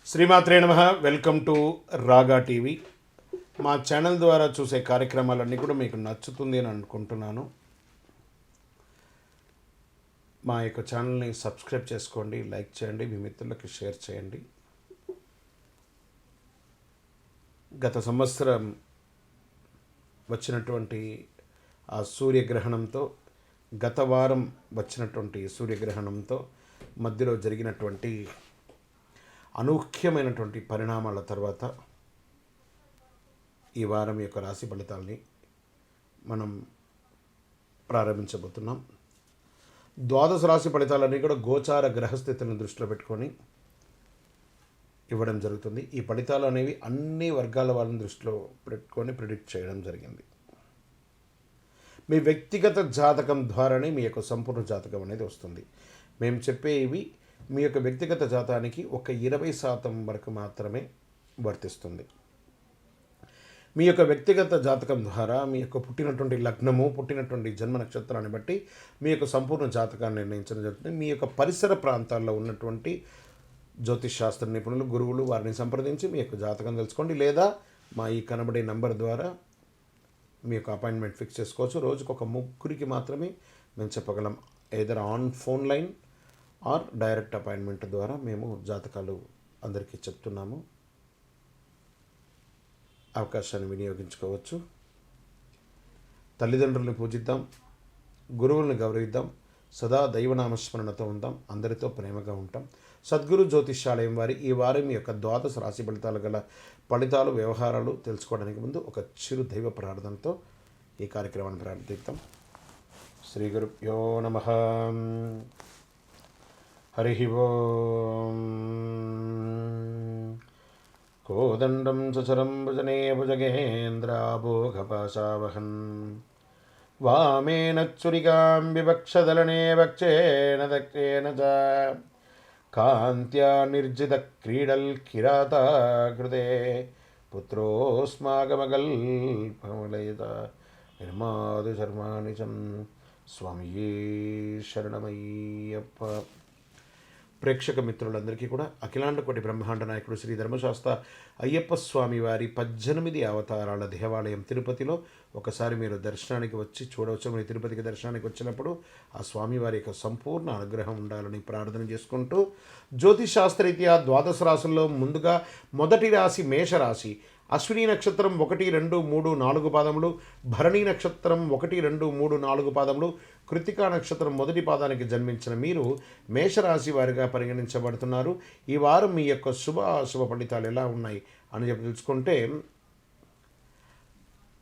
శ్రీమాత్రే నమః. Welcome to రాగా టీవీ. మా ఛానల్ ద్వారా చూసే కార్యక్రమాలన్నీ కూడా మీకు నచ్చుతుంది అని అనుకుంటున్నాను. మా యొక్క ఛానల్ని సబ్స్క్రైబ్ చేసుకోండి, లైక్ చేయండి, మీ మిత్రులకి షేర్ చేయండి. గత సంవత్సరం వచ్చినటువంటి ఆ సూర్యగ్రహణంతో, గత వారం వచ్చినటువంటి సూర్యగ్రహణంతో మధ్యలో జరిగినటువంటి అనూహ్యమైనటువంటి పరిణామాల తర్వాత ఈ వారం యొక్క రాశి ఫలితాల్ని మనం ప్రారంభించబోతున్నాం. ద్వాదశ రాశి ఫలితాలన్నీ కూడా గోచార గ్రహస్థితులను దృష్టిలో పెట్టుకొని ఇవ్వడం జరుగుతుంది. ఈ ఫలితాలు అనేవి అన్ని వర్గాల వాళ్ళని దృష్టిలో పెట్టుకొని ప్రిడిక్ట్ చేయడం జరిగింది. మీ వ్యక్తిగత జాతకం ద్వారానే మీ యొక్క సంపూర్ణ జాతకం అనేది వస్తుంది. మేము చెప్పే ఇవి మీ యొక్క వ్యక్తిగత జాతకానికి ఒక 20% వరకు మాత్రమే వర్తిస్తుంది. మీ యొక్క వ్యక్తిగత జాతకం ద్వారా మీ యొక్క పుట్టినటువంటి లగ్నము, పుట్టినటువంటి జన్మ నక్షత్రాన్ని బట్టి మీ యొక్క సంపూర్ణ జాతకాన్ని నిర్ణయించడం జరుగుతుంది. మీ యొక్క పరిసర ప్రాంతాల్లో ఉన్నటువంటి జ్యోతిష్ శాస్త్ర నిపుణులు, గురువులు వారిని సంప్రదించి మీ యొక్క జాతకం తెలుసుకోండి. లేదా మా ఈ కనబడే నంబర్ ద్వారా మీ యొక్క అపాయింట్మెంట్ ఫిక్స్ చేసుకోవచ్చు. రోజుకు ఒక 3 మాత్రమే మేము చెప్పగలం. Either on phone line or direct appointment ద్వారా మేము జాతకాలు అందరికీ చెప్తున్నాము. అవకాశాన్ని వినియోగించుకోవచ్చు. తల్లిదండ్రులను పూజిద్దాం, గురువులను గౌరవిద్దాం, సదా దైవనామస్మరణతో ఉందాం, అందరితో ప్రేమగా ఉంటాం. సద్గురు జ్యోతిష్యాలయం వారి ఈ వారం యొక్క ద్వాదశ రాశి ఫలితాలు గల ఫలితాలు, వ్యవహారాలు తెలుసుకోవడానికి ముందు ఒక చిరు దైవ ప్రార్థనతో ఈ కార్యక్రమాన్ని ప్రారంభిద్దాం. శ్రీ గురుభ్యో నమః. హరి ఓం. కోదండం సచరం భుజనే భుజగేంద్రాభోగపాశావహన్ వామేన చురికాం వివక్షదలనే వక్షేణ దక్షేణ చ కాంత్యా నిర్జిత క్రీడల్ కిరాతాకృతే పుత్రోస్మాగమగల్పమలయత నిర్మాదు శర్మాణి చం స్వామియే శరణమయ్యప్ప. ప్రేక్షక మిత్రులందరికీ కూడా అఖిలాండ కోటి బ్రహ్మాండ నాయకుడు శ్రీ ధర్మశాస్త్ర అయ్యప్ప స్వామి వారి 18 అవతారాల దేవాలయం తిరుపతిలో ఒకసారి మీరు దర్శనానికి వచ్చి చూడవచ్చు. మీరు తిరుపతికి దర్శనానికి వచ్చినప్పుడు ఆ స్వామివారి యొక్క సంపూర్ణ అనుగ్రహం ఉండాలని ప్రార్థన చేసుకుంటూ, జ్యోతిశాస్త్రరీత్యా ద్వాదశ రాశుల్లో ముందుగా మొదటి రాశి మేషరాశి. అశ్విని నక్షత్రం 1, 2, 3, 4 పాదములు, భరణి నక్షత్రం 1, 2, 3, 4 పాదములు, కృతికా నక్షత్రం మొదటి పాదానికి జన్మించిన మీరు మేషరాశి వారిగా పరిగణించబడుతున్నారు. ఈ వారం మీ యొక్క శుభ ఫలితాలు ఎలా ఉన్నాయి అని చెప్పి తెలుసుకుంటే,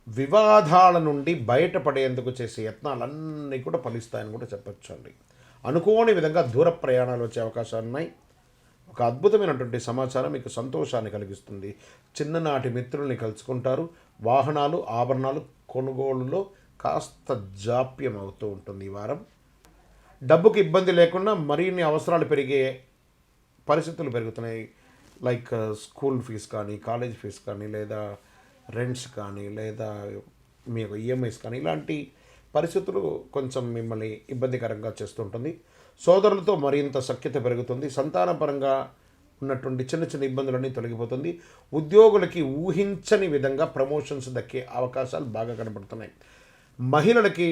వివాదాల నుండి బయటపడేందుకు చేసే యత్నాలన్నీ కూడా ఫలిస్తాయని కూడా చెప్పచ్చు అండి. అనుకోని విధంగా దూర ప్రయాణాలు వచ్చే అవకాశాలు ఉన్నాయి. ఒక అద్భుతమైనటువంటి సమాచారం మీకు సంతోషాన్ని కలిగిస్తుంది. చిన్ననాటి మిత్రుల్ని కలుసుకుంటారు. వాహనాలు, ఆభరణాలు కొనుగోలులో కాస్త జాప్యం అవుతూ ఉంటుంది. ఈ వారం డబ్బుకి ఇబ్బంది లేకుండా మరిన్ని అవసరాలు పెరిగే పరిస్థితులు పెరుగుతున్నాయి. లైక్ స్కూల్ ఫీజు కానీ, కాలేజ్ ఫీజు కానీ, లేదా రెంట్స్ కానీ, లేదా మీకు ఈఎంఐస్ కానీ, ఇలాంటి పరిస్థితులు కొంచెం మిమ్మల్ని ఇబ్బందికరంగా చేస్తుంటుంది. సోదరులతో మరింత సఖ్యత పెరుగుతుంది. సంతానపరంగా ఉన్నటువంటి చిన్న చిన్న ఇబ్బందులన్నీ తొలగిపోతుంది. ఉద్యోగులకి ఊహించని విధంగా ప్రమోషన్స్ దక్కే అవకాశాలు బాగా కనబడుతున్నాయి. మహిళలకి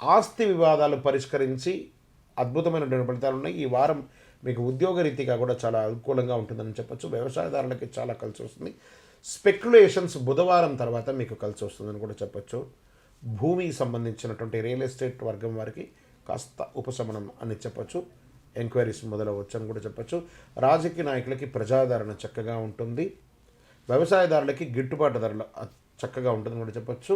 ఆస్తి వివాదాలు పరిష్కరించి అద్భుతమైనటువంటి ఫలితాలు ఉన్నాయి. ఈ వారం మీకు ఉద్యోగరీతిగా కూడా చాలా అనుకూలంగా ఉంటుందని చెప్పచ్చు. వ్యవసాయదారులకి చాలా కలిసి వస్తుంది. స్పెక్యులేషన్స్ బుధవారం తర్వాత మీకు కలిసి వస్తుందని కూడా చెప్పచ్చు. భూమికి సంబంధించినటువంటి రియల్ ఎస్టేట్ వర్గం వారికి కాస్త ఉపశమనం అని చెప్పచ్చు. ఎంక్వైరీస్ మొదలవచ్చు అని కూడా చెప్పచ్చు. రాజకీయ నాయకులకి ప్రజాదరణ చక్కగా ఉంటుంది. వ్యవసాయదారులకి గిట్టుబాటు ధరలు చక్కగా ఉంటుందని కూడా చెప్పచ్చు.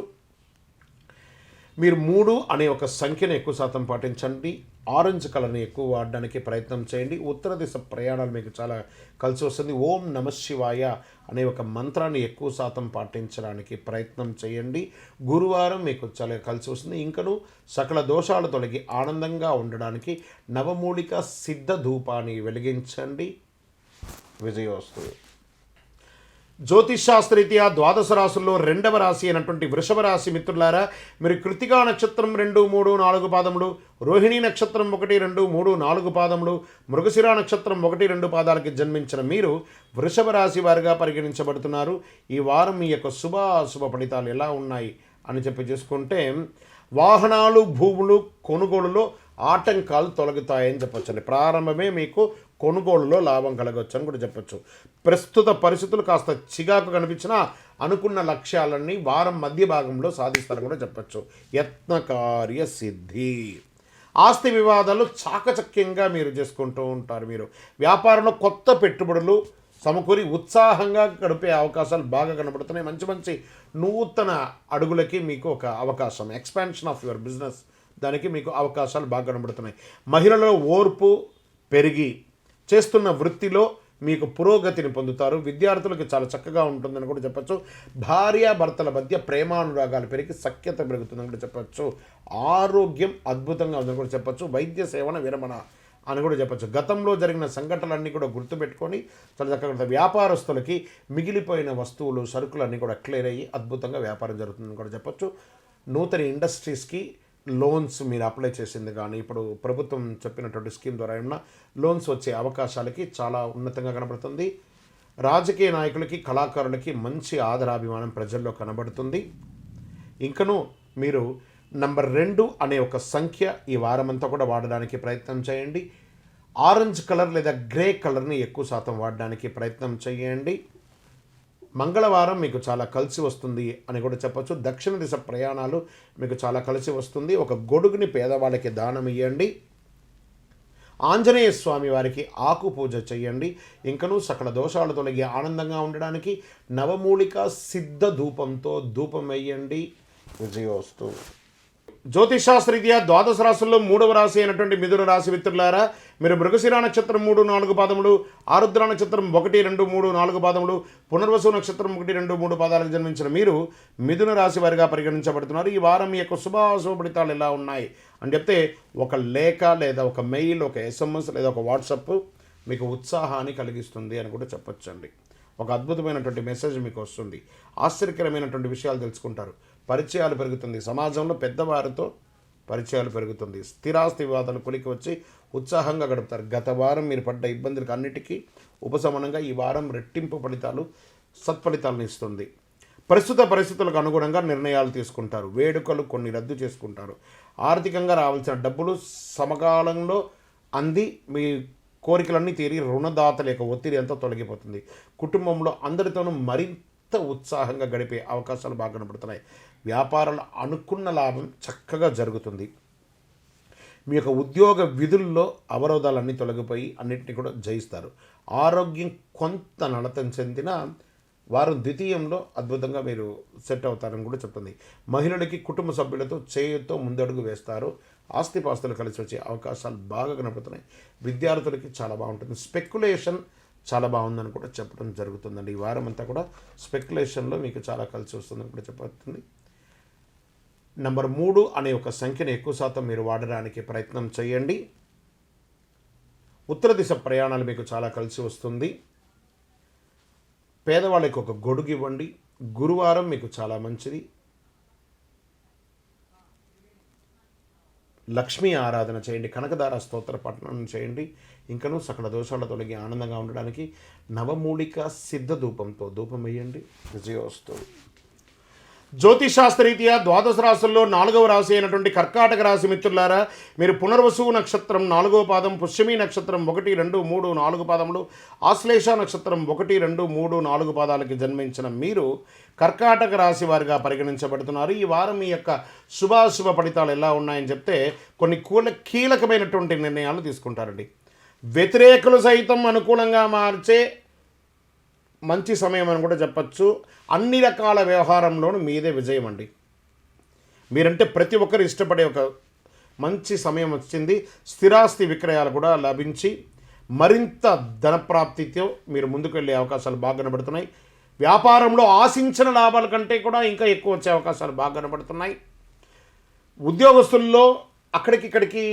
మీరు 3 అనే ఒక సంఖ్యను ఎక్కువ శాతం పాటించండి. ఆరెంజ్ కలర్ని ఎక్కువ వాడడానికి ప్రయత్నం చేయండి. ఉత్తర దిశ ప్రయాణాలు మీకు చాలా కలిసి వస్తుంది. ఓం నమ శివాయ అనే ఒక మంత్రాన్ని ఎక్కువ శాతం పాటించడానికి ప్రయత్నం చేయండి. గురువారం మీకు చాలా కలిసి వస్తుంది. ఇంకను సకల దోషాలు తొలగి ఆనందంగా ఉండడానికి నవమూలిక సిద్ధ ధూపాన్ని వెలిగించండి. విజయోస్తు. జ్యోతిషాస్త్రరీత్యా ద్వాదశ రాశుల్లో రెండవ రాశి అయినటువంటి వృషభ రాశి మిత్రులారా, మీరు కృతికా నక్షత్రం 2, 3, 4 పాదములు, రోహిణీ నక్షత్రం 1, 2, 3, 4 పాదములు, మృగశిర నక్షత్రం 1, 2 పాదాలకి జన్మించిన మీరు వృషభ రాశి వారిగా పరిగణించబడుతున్నారు. ఈ వారం మీ యొక్క శుభాశుభ ఫలితాలు ఎలా ఉన్నాయి అని చూసుకుంటే, వాహనాలు భూములు కొనుగోలులో ఆటంకాలు తొలగుతాయని చెప్పొచ్చండి. ప్రారంభమే మీకు కొనుగోలులో లాభం కలగవచ్చు అని కూడా చెప్పచ్చు. ప్రస్తుత పరిస్థితులు కాస్త చికాకు కనిపించినా అనుకున్న లక్ష్యాలన్నీ వారం మధ్య భాగంలో సాధిస్తారని కూడా చెప్పచ్చు. యత్నకార్య సిద్ధి. ఆస్తి వివాదాలు చాకచక్యంగా మీరు చేసుకుంటూ ఉంటారు. మీరు వ్యాపారంలో కొత్త పెట్టుబడులు సమకూరి ఉత్సాహంగా గడిపే అవకాశాలు బాగా కనబడుతున్నాయి. మంచి మంచి నూతన అడుగులకి మీకు ఒక అవకాశం, ఎక్స్పాన్షన్ ఆఫ్ యువర్ బిజినెస్, దానికి మీకు అవకాశాలు బాగా కనబడుతున్నాయి. మహిళలలో ఓర్పు పెరిగి చేస్తున్న వృత్తిలో మీకు పురోగతిని పొందుతారు. విద్యార్థులకు చాలా చక్కగా ఉంటుందని కూడా చెప్పచ్చు. భార్యాభర్తల మధ్య ప్రేమానురాగాలు పెరిగి సఖ్యత పెరుగుతుందని కూడా చెప్పచ్చు. ఆరోగ్యం అద్భుతంగా ఉందని కూడా చెప్పచ్చు. వైద్య సేవన విరమణ అని కూడా చెప్పచ్చు. గతంలో జరిగిన సంఘటనలన్నీ కూడా గుర్తుపెట్టుకొని చాలా చక్కగా వ్యాపారస్తులకి మిగిలిపోయిన వస్తువులు సరుకులన్నీ కూడా క్లియర్ అయ్యి అద్భుతంగా వ్యాపారం జరుగుతుందని కూడా చెప్పచ్చు. నూతన ఇండస్ట్రీస్కి లోన్స్ మీరు అప్లై చేసింది కానీ ఇప్పుడు ప్రభుత్వం చెప్పినటువంటి స్కీమ్ ద్వారా ఏమన్నా లోన్స్ వచ్చే అవకాశాలకి చాలా ఉన్నతంగా కనబడుతుంది. రాజకీయ నాయకులకి కళాకారులకి మంచి ఆదరాభిమానం ప్రజల్లో కనబడుతుంది. ఇంకనూ మీరు నంబర్ 2 అనే ఒక సంఖ్య ఈ వారమంతా కూడా వాడడానికి ప్రయత్నం చేయండి. ఆరెంజ్ కలర్ లేదా గ్రే కలర్ని ఎక్కువ శాతం వాడడానికి ప్రయత్నం చేయండి. మంగళవారం మీకు చాలా కలిసి వస్తుంది అని కూడా చెప్పచ్చు. దక్షిణ దిశ ప్రయాణాలు మీకు చాలా కలిసి వస్తుంది. ఒక గొడుగుని పేదవాళ్ళకి దానం ఇవ్వండి. ఆంజనేయ స్వామి వారికి ఆకు పూజ చేయండి. ఇంకనూ సకల దోషాలు తొలగి ఆనందంగా ఉండడానికి నవమూలిక సిద్ధ ధూపంతో ధూపం వేయండి. విజయోస్తు. జ్యోతిషాస్త్రరీత్యా ద్వాదశ రాశుల్లో 3వ రాశి అయినటువంటి మిథున రాశి మిత్రులారా, మీరు మృగశిర నక్షత్రం 3, 4 పాదములు, ఆరుద్ర నక్షత్రం 1, 2, 3, 4 పాదములు, పునర్వసు నక్షత్రం 1, 2, 3 పాదాలకు జన్మించిన మీరు మిథున రాశి వారిగా పరిగణించబడుతున్నారు. ఈ వారం మీ యొక్క శుభాశుభ ఫలితాలు ఎలా ఉన్నాయి అని చెప్తే, ఒక లేఖ లేదా ఒక మెయిల్, ఒక SMS లేదా ఒక వాట్సాప్ మీకు ఉత్సాహాన్ని కలిగిస్తుంది అని కూడా చెప్పొచ్చండి. ఒక అద్భుతమైనటువంటి మెసేజ్ మీకు వస్తుంది. ఆశ్చర్యకరమైనటువంటి విషయాలు తెలుసుకుంటారు. పరిచయాలు పెరుగుతుంది. సమాజంలో పెద్దవారితో పరిచయాలు పెరుగుతుంది. స్థిరాస్తి వివాదాలు కొలికి వచ్చి ఉత్సాహంగా గడుపుతారు. గత వారం మీరు పడ్డ ఇబ్బందులకు అన్నిటికీ ఉపశమనంగా ఈ వారం రెట్టింపు ఫలితాలు సత్ఫలితాలను ఇస్తుంది. ప్రస్తుత పరిస్థితులకు అనుగుణంగా నిర్ణయాలు తీసుకుంటారు. వేడుకలు కొన్ని రద్దు చేసుకుంటారు. ఆర్థికంగా రావాల్సిన డబ్బులు సమకాలంలో అంది మీ కోరికలన్నీ తీరి రుణదాతల యొక్క ఒత్తిడి అంతా తొలగిపోతుంది. కుటుంబంలో అందరితోనూ మరింత ఉత్సాహంగా గడిపే అవకాశాలు బాగా కనబడుతున్నాయి. వ్యాపారాలు అనుకున్న లాభం చక్కగా జరుగుతుంది. మీ యొక్క ఉద్యోగ విధుల్లో అవరోధాలన్నీ తొలగిపోయి అన్నింటినీ కూడా జయిస్తారు. ఆరోగ్యం కొంత నడతం చెందిన వారం ద్వితీయంలో అద్భుతంగా మీరు సెట్ అవుతారని కూడా చెప్తుంది. మహిళలకి కుటుంబ సభ్యులతో చేయుతో ముందడుగు వేస్తారు. ఆస్తిపాస్తులు కలిసి వచ్చే అవకాశాలు బాగా కనబడుతున్నాయి. విద్యార్థులకి చాలా బాగుంటుంది. స్పెక్యులేషన్ చాలా బాగుందని కూడా చెప్పడం జరుగుతుందండి. ఈ వారం అంతా కూడా స్పెక్యులేషన్లో మీకు చాలా కలిసి వస్తుందని కూడా చెప్పబడుతుంది. నంబర్ 3 అనే ఒక సంఖ్యను ఎక్కువ శాతం మీరు వాడడానికి ప్రయత్నం చేయండి. ఉత్తర దిశ ప్రయాణాలు మీకు చాలా కలిసి వస్తుంది. పేదవాళ్ళకి ఒక గొడుగు ఇవ్వండి. గురువారం మీకు చాలా మంచిది. లక్ష్మీ ఆరాధన చేయండి. కనకదార స్తోత్ర పఠనం చేయండి. ఇంకనూ సకల దోషాల తొలగి ఆనందంగా ఉండడానికి నవమూలిక సిద్ధ ధూపంతో ధూపం వేయండి. విజయోస్తు. జ్యోతిషాస్త్రరీత్యా ద్వాదశ రాశుల్లో 4వ రాశి అయినటువంటి కర్కాటక రాశి మిత్రులారా, మీరు పునర్వసు నక్షత్రం 4వ పాదం, పుష్యమి నక్షత్రం 1, 2, 3, 4 పాదములు, ఆశ్లేష నక్షత్రం 1, 2, 3, 4 పాదాలకి జన్మించిన మీరు కర్కాటక రాశి వారిగా పరిగణించబడుతున్నారు. ఈ వారం మీ యొక్క శుభాశుభ ఫలితాలు ఎలా ఉన్నాయని చెప్తే, కొన్ని కీలకమైనటువంటి నిర్ణయాలు తీసుకుంటారండి. వ్యతిరేకులు సైతం అనుకూలంగా మార్చే మంచి సమయం అని కూడా చెప్పచ్చు. అన్ని రకాల వ్యవహారంలోనూ మీదే విజయం అండి. మీరంటే ప్రతి ఒక్కరు ఇష్టపడే ఒక మంచి సమయం వచ్చింది. స్థిరాస్తి విక్రయాలు కూడా లభించి మరింత ధనప్రాప్తితో మీరు ముందుకు వెళ్ళే అవకాశాలు బాగా కనబడుతున్నాయి. వ్యాపారంలో ఆశించిన లాభాల కంటే కూడా ఇంకా ఎక్కువ వచ్చే అవకాశాలు బాగా కనబడుతున్నాయి. ఉద్యోగస్తుల్లో అక్కడికిక్కడికి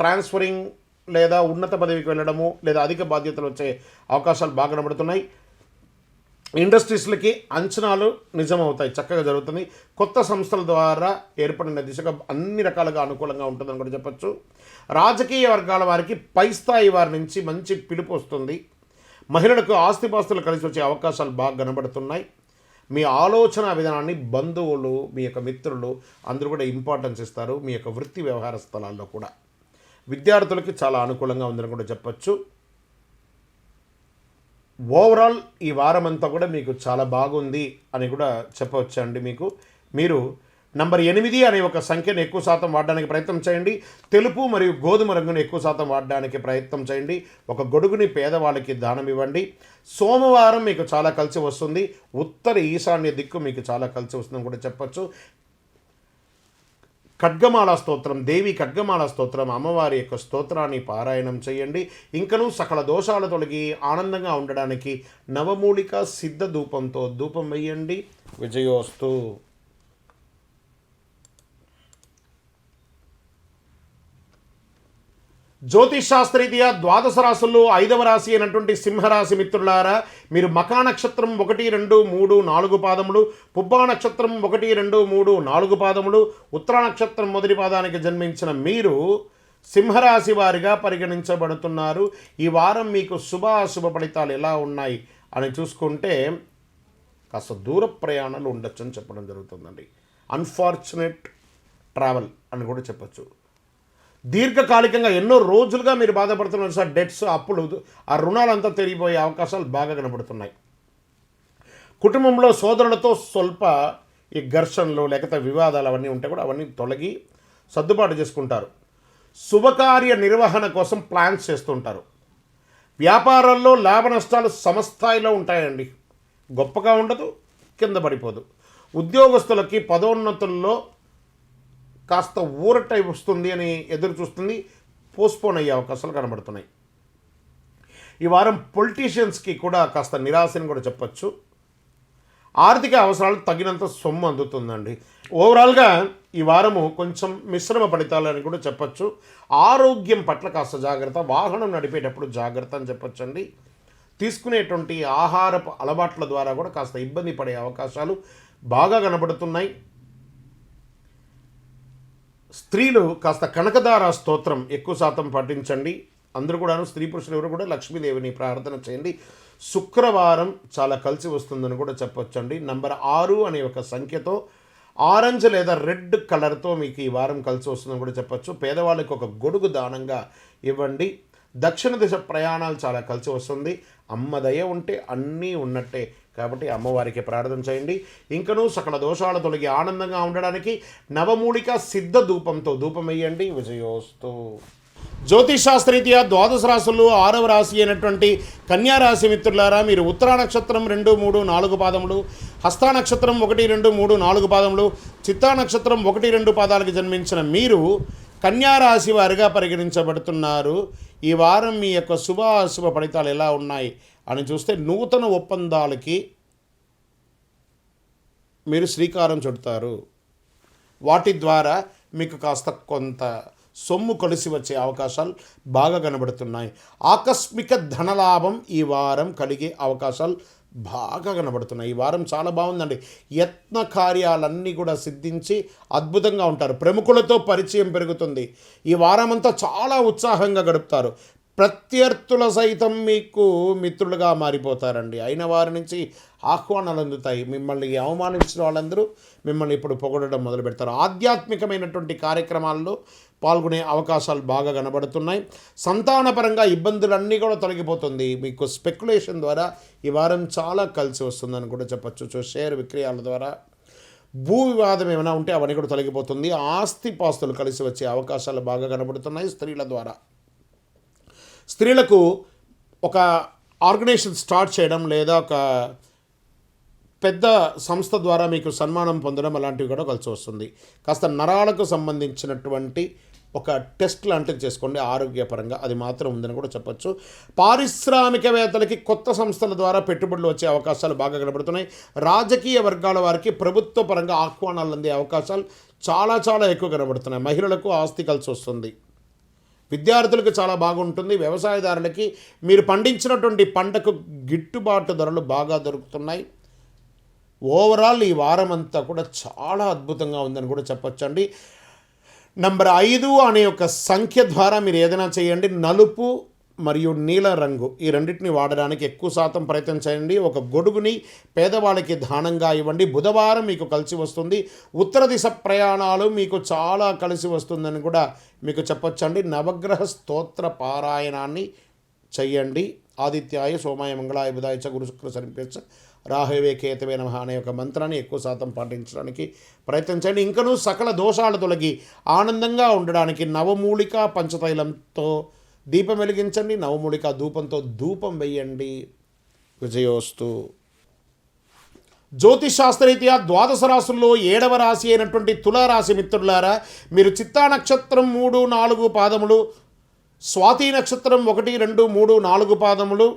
ట్రాన్స్ఫరింగ్ లేదా ఉన్నత పదవికి వెళ్ళడము లేదా అధిక బాధ్యతలు వచ్చే అవకాశాలు బాగా కనబడుతున్నాయి. ఇండస్ట్రీస్లకి అంచనాలు నిజమవుతాయి, చక్కగా జరుగుతుంది. కొత్త సంస్థల ద్వారా ఏర్పడిన దిశగా అన్ని రకాలుగా అనుకూలంగా ఉంటుందని కూడా చెప్పచ్చు. రాజకీయ వర్గాల వారికి పై స్థాయి వారి నుంచి మంచి పిలుపు వస్తుంది. మహిళలకు ఆస్తిపాస్తులు కలిసి వచ్చే అవకాశాలు బాగా కనబడుతున్నాయి. మీ ఆలోచన విధానాన్ని బంధువులు, మీ యొక్క మిత్రులు అందరూ కూడా ఇంపార్టెన్స్ ఇస్తారు. మీ యొక్క వృత్తి వ్యవహార స్థలాల్లో కూడా విద్యార్థులకి చాలా అనుకూలంగా ఉందని కూడా చెప్పచ్చు. ఓవరాల్ ఈ వారం అంతా కూడా మీకు చాలా బాగుంది అని కూడా చెప్పవచ్చు అండి. మీరు నంబర్ 8 అనే ఒక సంఖ్యను ఎక్కువ శాతం వాడడానికి ప్రయత్నం చేయండి. తెలుపు మరియు గోధుమ రంగును ఎక్కువ శాతం వాడడానికి ప్రయత్నం చేయండి. ఒక గొడుగుని పేదవాళ్ళకి దానం ఇవ్వండి. సోమవారం మీకు చాలా కలిసి వస్తుంది. ఉత్తర ఈశాన్య దిక్కు మీకు చాలా కలిసి వస్తుందని కూడా చెప్పచ్చు. ఖడ్గమాల స్తోత్రం, దేవి ఖడ్గమాల స్తోత్రం, అమ్మవారి యొక్క స్తోత్రాన్ని పారాయణం చేయండి. ఇంకనూ సకల దోషాలు తొలగి ఆనందంగా ఉండడానికి నవమూలిక సిద్ధ ధూపంతో ధూపం వేయండి. విజయోస్తు. జ్యోతిష్ శాస్త్రరీత్యా ద్వాదశ రాశుల్లో 5వ రాశి అయినటువంటి సింహరాశి మిత్రులారా, మీరు మకా నక్షత్రం 1, 2, 3, 4 పాదములు, పుబ్బా నక్షత్రం 1, 2, 3, 4 పాదములు, ఉత్తర నక్షత్రం మొదటి పాదానికి జన్మించిన మీరు సింహరాశి వారిగా పరిగణించబడుతున్నారు. ఈ వారం మీకు శుభాశుభ ఫలితాలు ఎలా ఉన్నాయి అని చూసుకుంటే కాస్త దూర ప్రయాణాలు ఉండొచ్చు అని చెప్పడం జరుగుతుందండి. అన్ఫార్చునేట్ ట్రావెల్ అని కూడా చెప్పచ్చు. దీర్ఘకాలికంగా ఎన్నో రోజులుగా మీరు బాధపడుతున్న సార్ డెట్స్, అప్పులు, ఆ రుణాలంతా తిరిగిపోయే అవకాశాలు బాగా కనబడుతున్నాయి. కుటుంబంలో సోదరులతో స్వల్ప ఈ ఘర్షణలు లేకపోతే వివాదాలు అవన్నీ ఉంటే కూడా అవన్నీ తొలగి సర్దుబాటు చేసుకుంటారు. శుభకార్య నిర్వహణ కోసం ప్లాన్స్ చేస్తుంటారు. వ్యాపారాల్లో లాభ నష్టాలు సమస్థాయిలో ఉంటాయండి. గొప్పగా ఉండదు, కింద పడిపోదు. ఉద్యోగస్తులకి పదోన్నతుల్లో కాస్త ఊరట వస్తుంది అని ఎదురు చూస్తుంది, పోస్ట్పోన్ అయ్యే అవకాశాలు కనబడుతున్నాయి. ఈ వారం పొలిటీషియన్స్కి కూడా కాస్త నిరాశని కూడా చెప్పచ్చు. ఆర్థిక అవసరాలు తగినంత సొమ్ము అందుతుందండి. ఓవరాల్గా ఈ వారము కొంచెం మిశ్రమ ఫలితాలు అని కూడా చెప్పచ్చు. ఆరోగ్యం పట్ల కాస్త జాగ్రత్త, వాహనం నడిపేటప్పుడు జాగ్రత్త అని చెప్పచ్చండి. తీసుకునేటువంటి ఆహారపు అలవాట్ల ద్వారా కూడా కాస్త ఇబ్బంది పడే అవకాశాలు బాగా కనబడుతున్నాయి. స్త్రీలు కాస్త కనకదార స్తోత్రం ఎక్కువ శాతం పఠించండి. అందరూ కూడాను, స్త్రీ పురుషులు ఎవరు కూడా లక్ష్మీదేవిని ప్రార్థన చేయండి. శుక్రవారం చాలా కలిసి వస్తుందని కూడా చెప్పొచ్చండి. నంబర్ 6 అనే ఒక సంఖ్యతో ఆరెంజ్ లేదా రెడ్ కలర్తో మీకు ఈ వారం కలిసి వస్తుందని కూడా చెప్పచ్చు. పేదవాళ్ళకి ఒక గొడుగు దానంగా ఇవ్వండి. దక్షిణ దిశ ప్రయాణాలు చాలా కలిసి వస్తుంది. అమ్మ దయ ఉంటే అన్నీ ఉన్నట్టే, కాబట్టి అమ్మవారికి ప్రార్థన చేయండి. ఇంకనూ సకల దోషాలు తొలగి ఆనందంగా ఉండడానికి నవమూలిక సిద్ధ ధూపంతో ధూపం వేయండి. విజయోస్తు. జ్యోతిష్ శాస్త్రరీత్యా ద్వాదశ రాశుల్లో 6వ రాశి అయినటువంటి కన్యారాశి మిత్రులారా, మీరు ఉత్తరా నక్షత్రం 2, 3, 4 పాదములు, హస్తా నక్షత్రం 1, 2, 3, 4 పాదములు, చిత్తా నక్షత్రం 1, 2 పాదాలకు జన్మించిన మీరు కన్యారాశి వారిగా పరిగణించబడుతున్నారు. ఈ వారం మీ యొక్క శుభాశుభ ఫలితాలు ఎలా ఉన్నాయి అని చూస్తే నూతన ఒప్పందాలకి మీరు శ్రీకారం చుడతారు. వాటి ద్వారా మీకు కాస్త కొంత సొమ్ము కలిసి వచ్చే అవకాశాలు బాగా కనబడుతున్నాయి. ఆకస్మిక ధనలాభం ఈ వారం కలిగే అవకాశాలు బాగా కనబడుతున్నాయి. ఈ వారం చాలా బాగుందండి. యత్న కార్యాలన్నీ కూడా సిద్ధించి అద్భుతంగా ఉంటారు. ప్రముఖులతో పరిచయం పెరుగుతుంది. ఈ వారం అంతా చాలా ఉత్సాహంగా గడుపుతారు. ప్రత్యర్థుల సైతం మీకు మిత్రులుగా మారిపోతారండి. అయిన వారి నుంచి ఆహ్వానాలు అందుతాయి. మిమ్మల్ని అవమానించిన వాళ్ళందరూ మిమ్మల్ని ఇప్పుడు పొగడడం మొదలు పెడతారు. ఆధ్యాత్మికమైనటువంటి కార్యక్రమాల్లో పాల్గొనే అవకాశాలు బాగా కనబడుతున్నాయి. సంతానపరంగా ఇబ్బందులన్నీ కూడా తొలగిపోతుంది. మీకు స్పెక్యులేషన్ ద్వారా ఈ వారం చాలా కలిసి వస్తుందని కూడా చెప్పచ్చు. షేర్ విక్రయాల ద్వారా భూ వివాదం ఏమైనా ఉంటే అవన్నీ కూడా తొలగిపోతుంది. ఆస్తిపాస్తులు కలిసి వచ్చే అవకాశాలు బాగా కనబడుతున్నాయి. స్త్రీలకు ఒక ఆర్గనైజేషన్ స్టార్ట్ చేయడం లేదా ఒక పెద్ద సంస్థ ద్వారా మీకు సన్మానం పొందడం అలాంటివి కూడా కలిసి వస్తుంది. కాస్త నరాలకు సంబంధించినటువంటి ఒక టెస్ట్ లాంటిది చేసుకోండి ఆరోగ్యపరంగా, అది మాత్రం ఉందని కూడా చెప్పచ్చు. పారిశ్రామికవేత్తలకి కొత్త సంస్థల ద్వారా పెట్టుబడులు వచ్చే అవకాశాలు బాగా కనబడుతున్నాయి. రాజకీయ వర్గాల వారికి ప్రభుత్వ పరంగా ఆహ్వానాలు అందే అవకాశాలు చాలా చాలా ఎక్కువ కనబడుతున్నాయి. మహిళలకు ఆస్తి కలిసి వస్తుంది. విద్యార్థులకు చాలా బాగుంటుంది. వ్యవసాయదారులకి మీరు పండించినటువంటి పంటకు గిట్టుబాటు ధరలు బాగా దొరుకుతున్నాయి. ఓవరాల్ ఈ వారం అంతా కూడా చాలా అద్భుతంగా ఉందని కూడా చెప్పొచ్చండి. నంబర్ 5 అనే ఒక సంఖ్య ద్వారా మీరు ఏదైనా చేయండి. నలుపు మరియు నీల రంగు ఈ రెండింటిని వాడడానికి ఎక్కువ శాతం ప్రయత్నం చేయండి. ఒక గొడుగుని పేదవాళ్ళకి దానంగా ఇవ్వండి. బుధవారం మీకు కలిసి వస్తుంది. ఉత్తర దిశ ప్రయాణాలు మీకు చాలా కలిసి వస్తుందని కూడా మీకు చెప్పొచ్చండి. నవగ్రహ స్తోత్ర పారాయణాన్ని చెయ్యండి. ఆదిత్యాయ సోమాయ మంగళాయ బుధాయ చ గురు శుక్ర శనిపేచ్చ రాహవే కేతవే నమః అనే ఒక మంత్రాన్ని ఎక్కువ శాతం పాటించడానికి ప్రయత్నించండి. ఇంకనూ సకల దోషాలు తొలగి ఆనందంగా ఉండడానికి నవమూలిక పంచతైలంతో దీపం వెలిగించండి. నవమూలిక ధూపంతో ధూపం వేయండి. విజయోస్తు. జ్యోతిషాస్త్రరీత్యా ద్వాదశ రాశుల్లో 7వ రాశి అయినటువంటి తులారాశి మిత్రులారా, మీరు చిత్తా నక్షత్రం 3, 4 పాదములు, స్వాతి నక్షత్రం 1, 2, 3, 4 పాదములు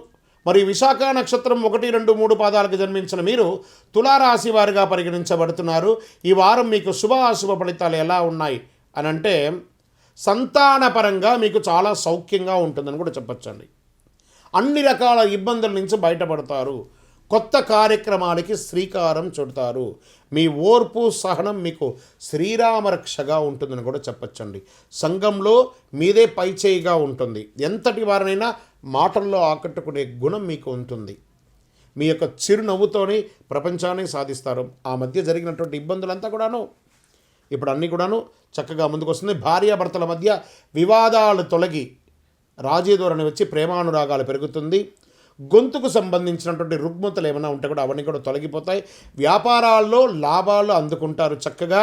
మరియు విశాఖ నక్షత్రం 1, 2, 3 పాదాలకు జన్మించిన మీరు తులారాశి వారిగా పరిగణించబడుతున్నారు. ఈ వారం మీకు శుభ అశుభ ఫలితాలు ఎలా ఉన్నాయి అని అంటే, సంతానపరంగా మీకు చాలా సౌఖ్యంగా ఉంటుందని కూడా చెప్పొచ్చండి. అన్ని రకాల ఇబ్బందుల నుంచి బయటపడతారు. కొత్త కార్యక్రమాలకి శ్రీకారం చుడతారు. మీ ఓర్పు సహనం మీకు శ్రీరామరక్షగా ఉంటుందని కూడా చెప్పచ్చండి. సంఘంలో మీదే పైచేయిగా ఉంటుంది. ఎంతటి వారినైనా మాటల్లో ఆకట్టుకునే గుణం మీకు ఉంటుంది. మీ యొక్క చిరునవ్వుతోనే ప్రపంచాన్ని సాధిస్తారు. ఆ మధ్య జరిగినటువంటి ఇబ్బందులంతా కూడాను ఇప్పుడు అన్నీ కూడాను చక్కగా ముందుకు వస్తుంది. భార్యాభర్తల మధ్య వివాదాలు తొలగి రాజీ ధోరణి వచ్చి ప్రేమానురాగాలు పెరుగుతుంది. గొంతుకు సంబంధించినటువంటి రుగ్మతలు ఏమైనా ఉంటే కూడా అవన్నీ కూడా తొలగిపోతాయి. వ్యాపారాల్లో లాభాలు అందుకుంటారు చక్కగా.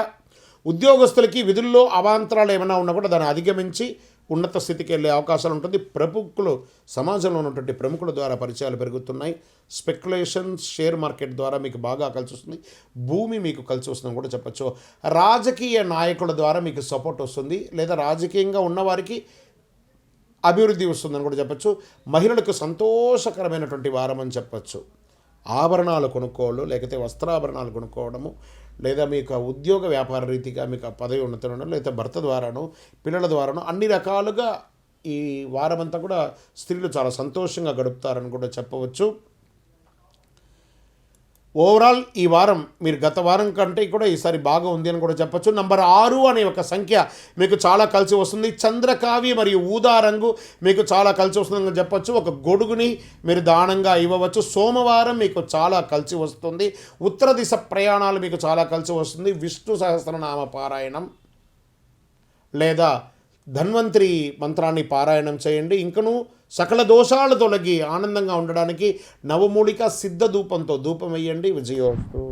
ఉద్యోగస్తులకి విధుల్లో అవాంతరాలు ఏమైనా ఉన్నా కూడా దాన్ని అధిగమించి ఉన్నత స్థితికి వెళ్ళే అవకాశాలు ఉంటుంది. ప్రముఖులు, సమాజంలో ఉన్నటువంటి ప్రముఖుల ద్వారా పరిచయాలు పెరుగుతున్నాయి. స్పెక్యులేషన్స్, షేర్ మార్కెట్ ద్వారా మీకు బాగా కలిసి వస్తుంది. భూమి మీకు కలిసి వస్తుందని కూడా చెప్పచ్చు. రాజకీయ నాయకుల ద్వారా మీకు సపోర్ట్ వస్తుంది, లేదా రాజకీయంగా ఉన్నవారికి అభివృద్ధి వస్తుందని కూడా చెప్పచ్చు. మహిళలకు సంతోషకరమైనటువంటి వారం అని చెప్పచ్చు. ఆభరణాలు కొనుక్కోవడం, లేకపోతే వస్త్రాభరణాలు కొనుక్కోవడము, లేదా మీకు ఉద్యోగ వ్యాపార రీతిగా మీకు పదవి ఉన్నతం ఉండడం, లేదా భర్త ద్వారానో పిల్లల ద్వారానో అన్ని రకాలుగా ఈ వారమంతా కూడా స్త్రీలు చాలా సంతోషంగా గడుపుతారని కూడా చెప్పవచ్చు. ఓవరాల్ ఈ వారం మీరు గత వారం కంటే కూడా ఈసారి బాగా ఉంది అని కూడా చెప్పచ్చు. నంబర్ 6 అనే ఒక సంఖ్య మీకు చాలా కలిసి వస్తుంది. చంద్రకావి మరియు ఊదా రంగు మీకు చాలా కలిసి వస్తుందని చెప్పచ్చు. ఒక గొడుగుని మీరు దానంగా ఇవ్వవచ్చు. సోమవారం మీకు చాలా కలిసి వస్తుంది. ఉత్తర దిశ ప్రయాణాలు మీకు చాలా కలిసి వస్తుంది. విష్ణు సహస్రనామ పారాయణం లేదా ధన్వంతరి మంత్రాన్ని పారాయణం చేయండి. ఇంకనూ సకల దోషాలు తొలగి ఆనందంగా ఉండడానికి నవమూలిక సిద్ధ ధూపంతో ధూపం వేయండి. విజయోస్తు.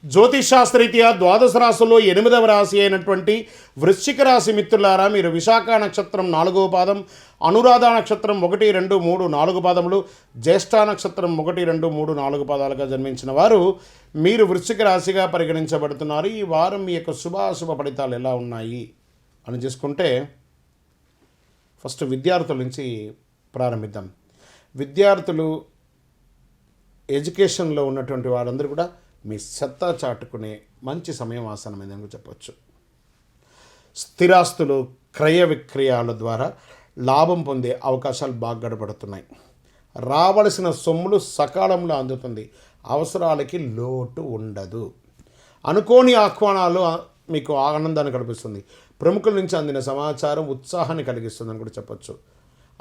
జ్యోతిషాస్త్రరీత్యా ద్వాదశ రాశుల్లో 8వ రాశి అయినటువంటి వృశ్చిక రాశి మిత్రులారా, మీరు విశాఖ నక్షత్రం 4వ పాదం, అనురాధ నక్షత్రం 1, 2, 3, 4 పాదములు, జ్యేష్ఠ నక్షత్రం 1, 2, 3, 4 పాదాలుగా జన్మించిన వారు మీరు వృశ్చిక రాశిగా పరిగణించబడుతున్నారు. ఈ వారం మీ యొక్క శుభాశుభ ఫలితాలు ఎలా ఉన్నాయి అని చూసుకుంటే, ఫస్ట్ విద్యార్థుల నుంచి ప్రారంభిద్దాం. విద్యార్థులు, ఎడ్యుకేషన్లో ఉన్నటువంటి వారందరూ కూడా మీ సత్తా చాటుకునే మంచి సమయం ఆసనమైందని చెప్పవచ్చు. స్థిరాస్తులు క్రయ విక్రయాల ద్వారా లాభం పొందే అవకాశాలు బాగా గడపడుతున్నాయి. రావలసిన సొమ్ములు సకాలంలో అందుతుంది. అవసరాలకి లోటు ఉండదు. అనుకోని ఆహ్వానాలు మీకు ఆనందాన్ని కల్పిస్తుంది. ప్రముఖుల నుంచి అందిన సమాచారం ఉత్సాహాన్ని కలిగిస్తుందని కూడా చెప్పచ్చు.